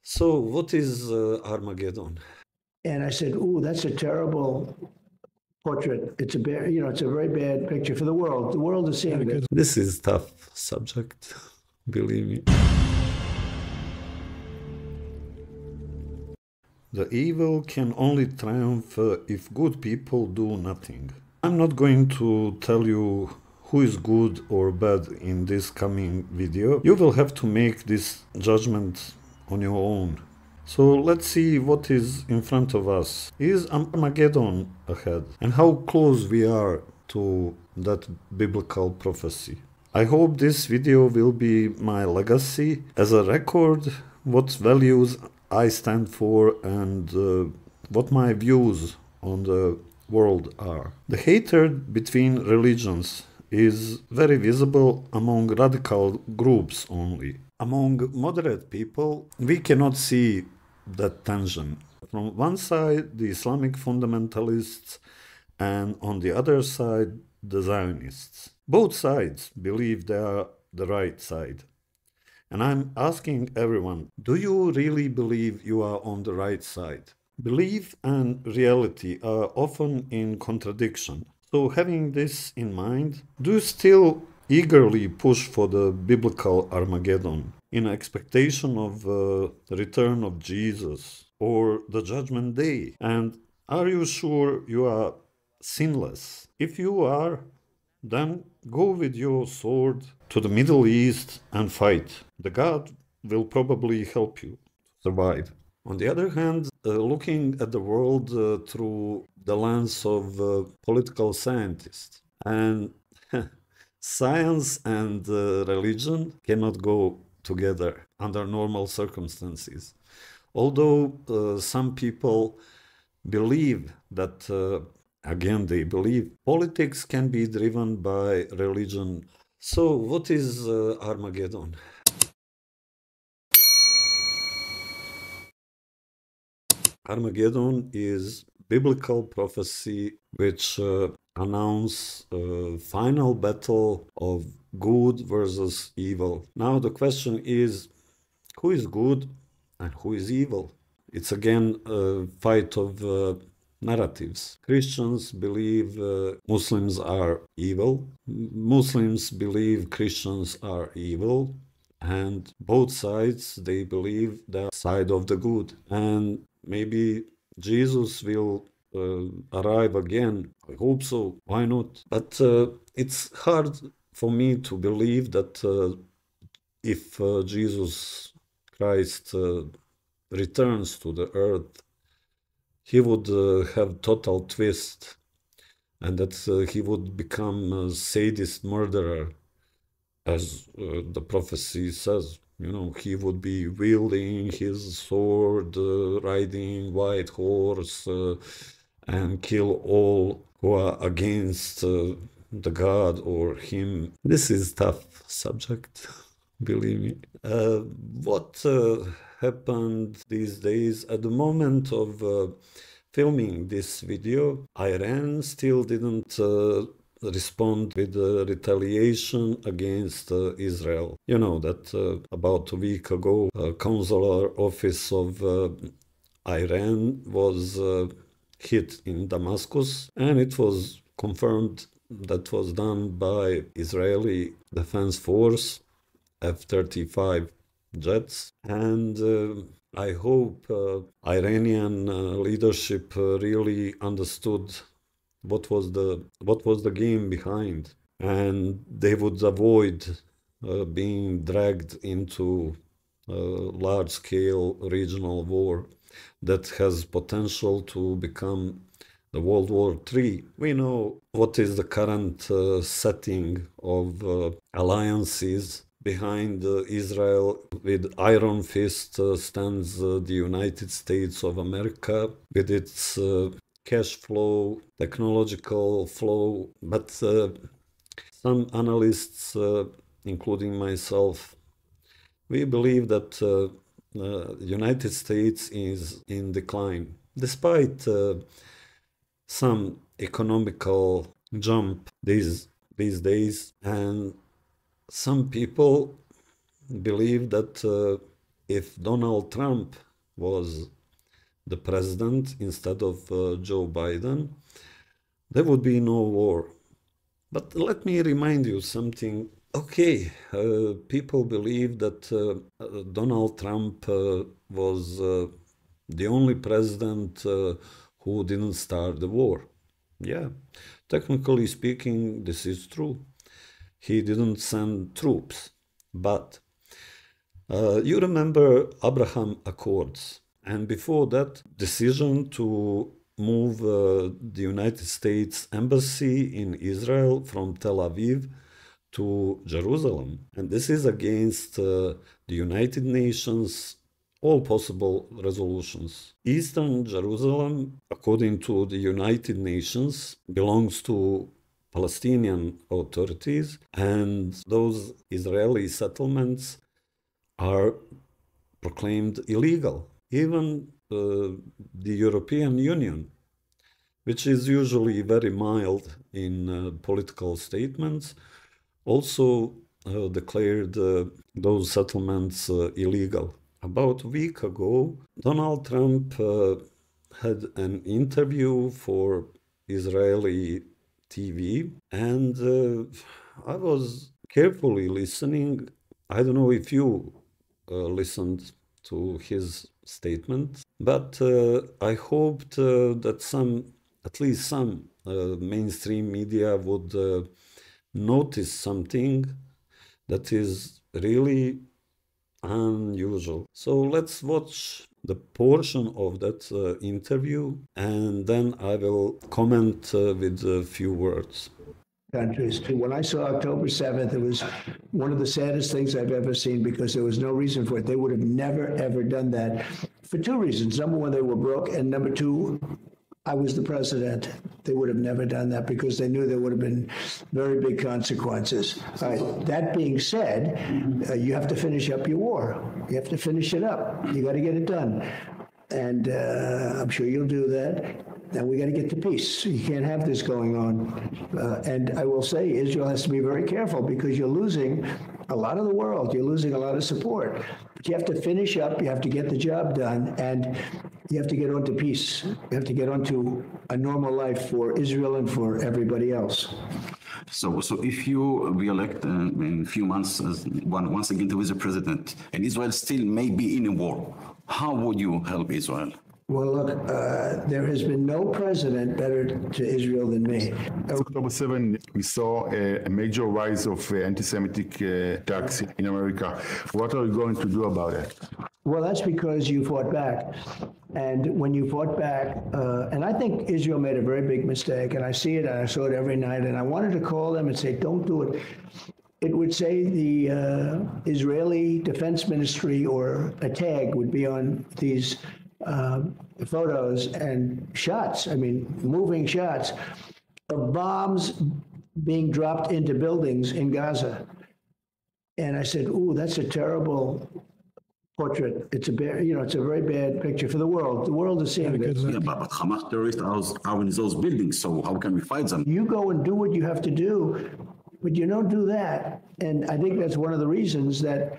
So, what is Armageddon? And I said, "Ooh, that's a terrible portrait. It's a bad, it's a very bad picture for the world. The world is seeing it." This is tough subject, believe me. The evil can only triumph if good people do nothing. I'm not going to tell you who is good or bad in this coming video. You will have to make this judgment on your own. So let's see what is in front of us. Is Armageddon ahead? And how close we are to that biblical prophecy? I hope this video will be my legacy as a record what values I stand for and what my views on the world are. The hatred between religions is very visible among radical groups only. Among moderate people, we cannot see that tension. From one side, the Islamic fundamentalists, and on the other side, the Zionists. Both sides believe they are the right side. And I'm asking everyone, do you really believe you are on the right side? Belief and reality are often in contradiction. So having this in mind, do you still eagerly push for the biblical Armageddon in expectation of the return of Jesus or the judgment day? And are you sure you are sinless? If you are, then go with your sword to the Middle East and fight. The God will probably help you survive. On the other hand, looking at the world through the lens of political scientists, and science and religion cannot go together under normal circumstances. Although some people believe that, again, they believe politics can be driven by religion. So, what is Armageddon? Armageddon is biblical prophecy which announce a final battle of good versus evil. Now the question is, who is good and who is evil? It's again a fight of narratives. Christians believe Muslims are evil. Muslims believe Christians are evil. And both sides, they believe they're side of the good. And maybe Jesus will arrive again. I hope so. Why not? But it's hard for me to believe that if Jesus Christ returns to the earth, he would have total twist, and that he would become a sadist murderer, as the prophecy says. You know, he would be wielding his sword, riding white horse, and kill all who are against the God or him. This is tough subject, believe me. What happened these days at the moment of filming this video? Iran still didn't respond with retaliation against Israel. You know that about a week ago, a consular office of Iran was hit in Damascus, and it was confirmed that was done by Israeli Defense Force F-35 jets. And I hope Iranian leadership really understood what was the game behind, and they would avoid being dragged into a large-scale regional war that has potential to become the World War III. We know what is the current setting of alliances. Behind Israel, with iron fist, stands the United States of America with its cash flow, technological flow, but some analysts, including myself, we believe that the United States is in decline, despite some economical jump these days, and some people believe that if Donald Trump was the president instead of Joe Biden, there would be no war. But let me remind you something. Okay, people believe that Donald Trump was the only president who didn't start the war. Yeah, technically speaking, this is true. He didn't send troops. But you remember Abraham Accords, and before that, decision to move the United States Embassy in Israel from Tel Aviv to Jerusalem. And this is against the United Nations, all possible resolutions. Eastern Jerusalem, according to the United Nations, belongs to Palestinian authorities, and those Israeli settlements are proclaimed illegal. Even the European Union, which is usually very mild in political statements, also declared those settlements illegal. About a week ago, Donald Trump had an interview for Israeli TV, and I was carefully listening. I don't know if you listened to his statement, but I hoped that at least some mainstream media would notice something that is really unusual. So let's watch the portion of that interview, and then I will comment with a few words. Countries. When I saw October 7th, it was one of the saddest things I've ever seen because there was no reason for it. They would have never, ever done that for two reasons. Number one, they were broke, and number two, I was the president. They would have never done that because they knew there would have been very big consequences. All right. That being said, you have to finish up your war. You have to finish it up. You got to get it done. And I'm sure you'll do that. And we got to get to peace. You can't have this going on. And I will say Israel has to be very careful because you're losing a lot of the world. You're losing a lot of support. But you have to finish up. You have to get the job done. And you have to get on to peace. You have to get on to a normal life for Israel and for everybody else. So if you re-elect in a few months once again to be the president, and Israel still may be in a war, how would you help Israel? Well, look, there has been no president better to Israel than me. October 7, we saw a major rise of anti-Semitic attacks in America. What are you going to do about it? Well, that's because you fought back. And when you fought back, and I think Israel made a very big mistake, and I see it, and I saw it every night, and I wanted to call them and say, don't do it. It would say the Israeli Defense Ministry or a tag would be on these photos and shots, I mean, moving shots of bombs being dropped into buildings in Gaza. And I said, ooh, that's a terrible portrait. It's it's a very bad picture for the world. The world is seeing this. Yeah, but Hamas terrorists are in those buildings, so how can we fight them? You go and do what you have to do, but you don't do that. And I think that's one of the reasons that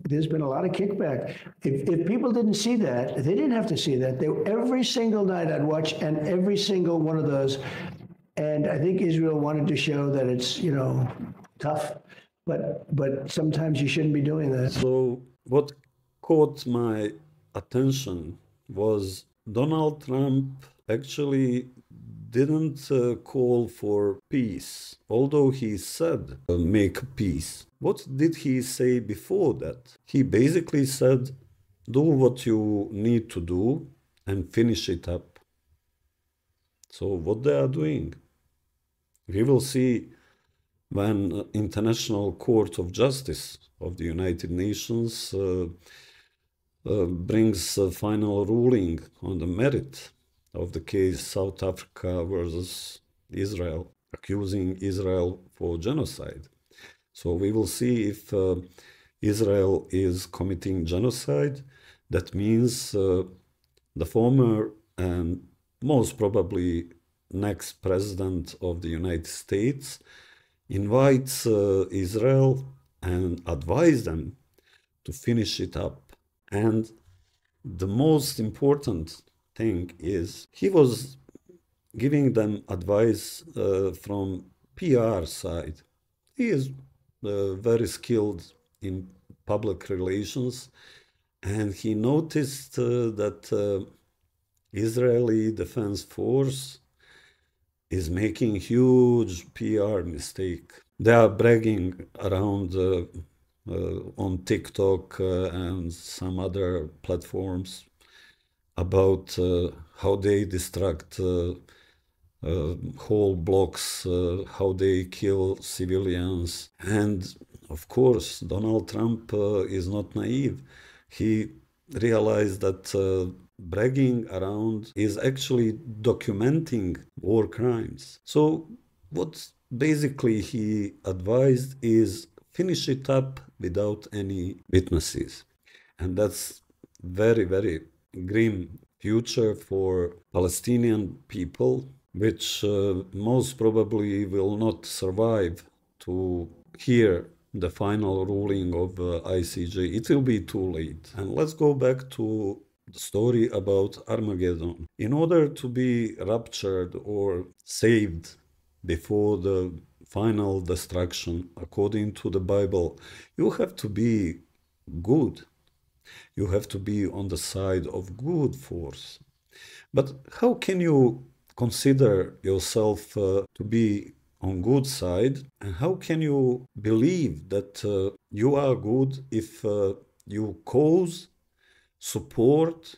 there's been a lot of kickback. If people didn't see that, they didn't have to see that. Every single night I'd watch, and every single one of those. And I think Israel wanted to show that it's, tough. But sometimes you shouldn't be doing that. So what caught my attention was Donald Trump actually didn't call for peace, although he said make peace. What did he say before that? He basically said, do what you need to do and finish it up. So what they are doing? We will see when International Court of Justice of the United Nations brings a final ruling on the merit of the case South Africa versus Israel, accusing Israel for genocide. So we will see if Israel is committing genocide. That means the former and most probably next president of the United States invites Israel and advised them to finish it up. And the most important thing is he was giving them advice from PR side. He is very skilled in public relations, and he noticed that Israeli Defense Force is making huge PR mistake. They are bragging around on TikTok and some other platforms about how they distract whole blocks, how they kill civilians. And of course, Donald Trump is not naive. He realized that bragging around is actually documenting war crimes. So what basically he advised is finish it up without any witnesses. And that's very, very grim future for Palestinian people, which most probably will not survive to hear the final ruling of ICJ. It will be too late. And let's go back to the story about Armageddon. In order to be raptured or saved before the final destruction, according to the Bible, you have to be good. You have to be on the side of good force. But how can you consider yourself to be on good side, and how can you believe that you are good if you cause, support,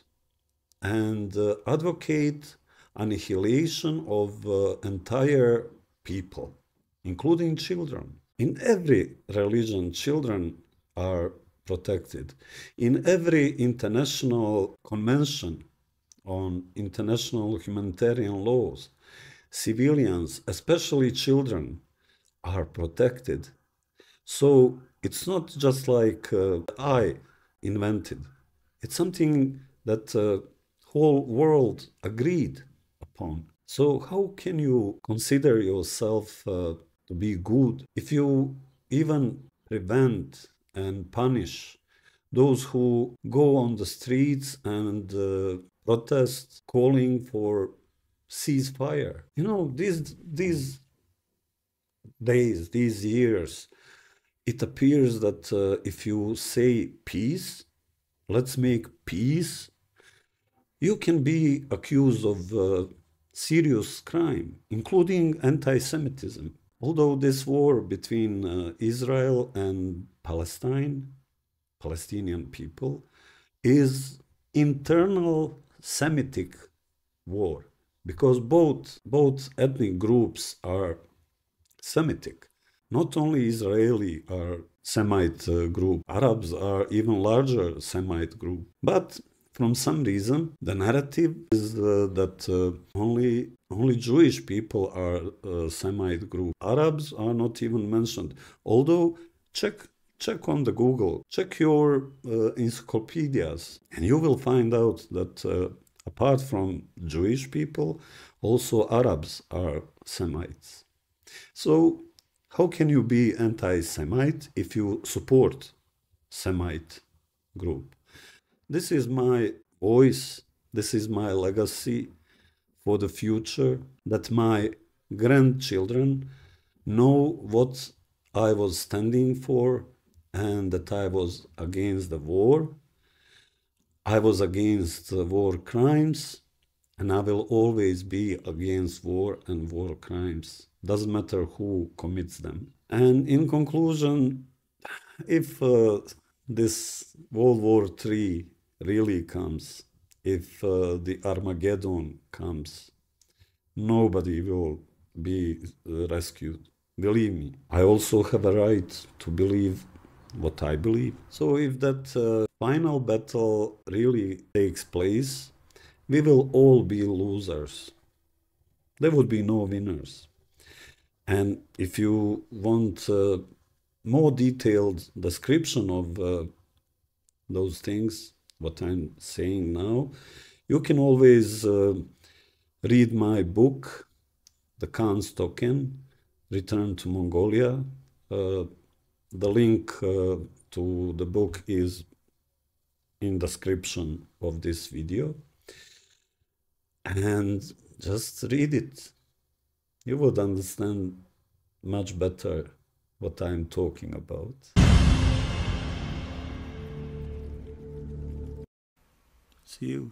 and advocate annihilation of entire people, including children? In every religion, children are protected. In every international convention on international humanitarian laws, civilians, especially children, are protected. So it's not just like I invented. It's something that the whole world agreed upon. So how can you consider yourself to be good if you even prevent and punish those who go on the streets and protest calling for ceasefire? You know, these days, these years, it appears that if you say peace, let's make peace, you can be accused of serious crime, including anti-Semitism. Although this war between Israel and Palestinian people, is internal Semitic war, because both ethnic groups are Semitic. Not only Israeli are Semite group, Arabs are even larger Semite group. But from some reason, the narrative is that only Jewish people are Semite group. Arabs are not even mentioned. Although check on the Google, check your encyclopedias, and you will find out that apart from Jewish people, also Arabs are Semites. So how can you be anti-Semite if you support Semite group? This is my voice, this is my legacy for the future, that my grandchildren know what I was standing for, and that I was against the war. I was against war crimes, and I will always be against war and war crimes. Doesn't matter who commits them. And in conclusion, if this World War III really comes, if the Armageddon comes, nobody will be rescued. Believe me, I also have a right to believe what I believe. So if that final battle really takes place, we will all be losers. There would be no winners. And if you want more detailed description of those things, what I'm saying now, you can always read my book, The Khan's Token, Return to Mongolia. The link to the book is in description of this video. And just read it. You would understand much better what I'm talking about. See you.